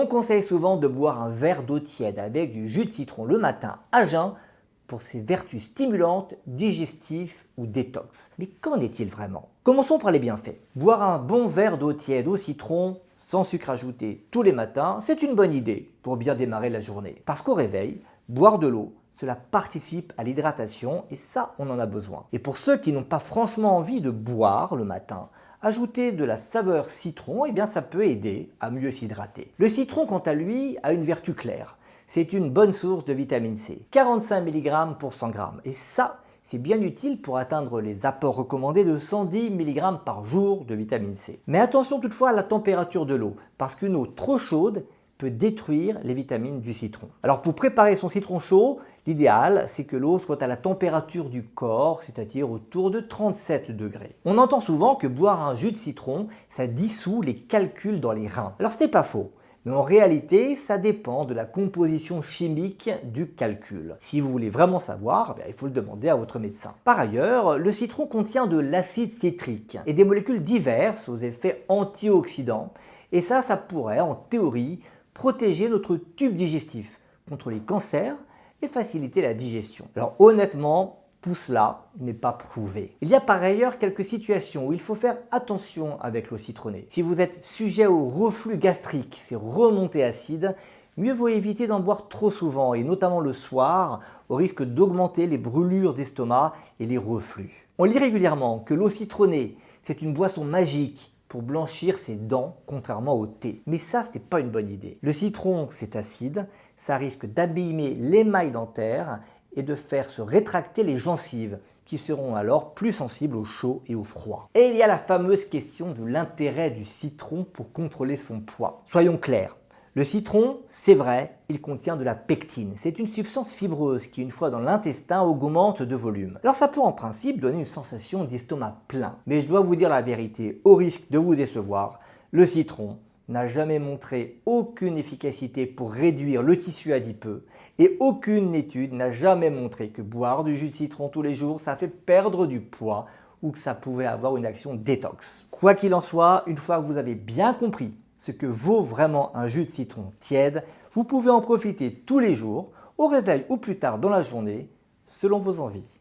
On conseille souvent de boire un verre d'eau tiède avec du jus de citron le matin à jeun pour ses vertus stimulantes, digestives ou détox. Mais qu'en est-il vraiment? Commençons par les bienfaits. Boire un bon verre d'eau tiède au citron, sans sucre ajouté, tous les matins, c'est une bonne idée pour bien démarrer la journée. Parce qu'au réveil, boire de l'eau, cela participe à l'hydratation et ça, on en a besoin. Et pour ceux qui n'ont pas franchement envie de boire le matin, ajouter de la saveur citron, eh bien ça peut aider à mieux s'hydrater. Le citron, quant à lui, a une vertu claire. C'est une bonne source de vitamine C, 45 mg pour 100 g. Et ça, c'est bien utile pour atteindre les apports recommandés de 110 mg par jour de vitamine C. Mais attention toutefois à la température de l'eau, parce qu'une eau trop chaude peut détruire les vitamines du citron. Alors pour préparer son citron chaud, l'idéal c'est que l'eau soit à la température du corps, c'est-à-dire autour de 37 degrés. On entend souvent que boire un jus de citron, ça dissout les calculs dans les reins. Alors ce n'est pas faux. Mais en réalité, ça dépend de la composition chimique du calcul. Si vous voulez vraiment savoir, il faut le demander à votre médecin. Par ailleurs, le citron contient de l'acide citrique et des molécules diverses aux effets antioxydants. Et ça pourrait, en théorie, protéger notre tube digestif contre les cancers et faciliter la digestion. Alors honnêtement, tout cela n'est pas prouvé. Il y a par ailleurs quelques situations où il faut faire attention avec l'eau citronnée. Si vous êtes sujet au reflux gastrique, ces remontées acides, mieux vaut éviter d'en boire trop souvent et notamment le soir au risque d'augmenter les brûlures d'estomac et les reflux. On lit régulièrement que l'eau citronnée, c'est une boisson magique pour blanchir ses dents, contrairement au thé. Mais ça, ce n'est pas une bonne idée. Le citron, c'est acide, ça risque d'abîmer l'émail dentaire et de faire se rétracter les gencives, qui seront alors plus sensibles au chaud et au froid. Et il y a la fameuse question de l'intérêt du citron pour contrôler son poids. Soyons clairs, le citron, c'est vrai, il contient de la pectine. C'est une substance fibreuse qui, une fois dans l'intestin, augmente de volume. Alors ça peut en principe donner une sensation d'estomac plein. Mais je dois vous dire la vérité, au risque de vous décevoir, le citron n'a jamais montré aucune efficacité pour réduire le tissu adipeux et aucune étude n'a jamais montré que boire du jus de citron tous les jours, ça fait perdre du poids ou que ça pouvait avoir une action détox. Quoi qu'il en soit, une fois que vous avez bien compris ce que vaut vraiment un jus de citron tiède, vous pouvez en profiter tous les jours, au réveil ou plus tard dans la journée, selon vos envies.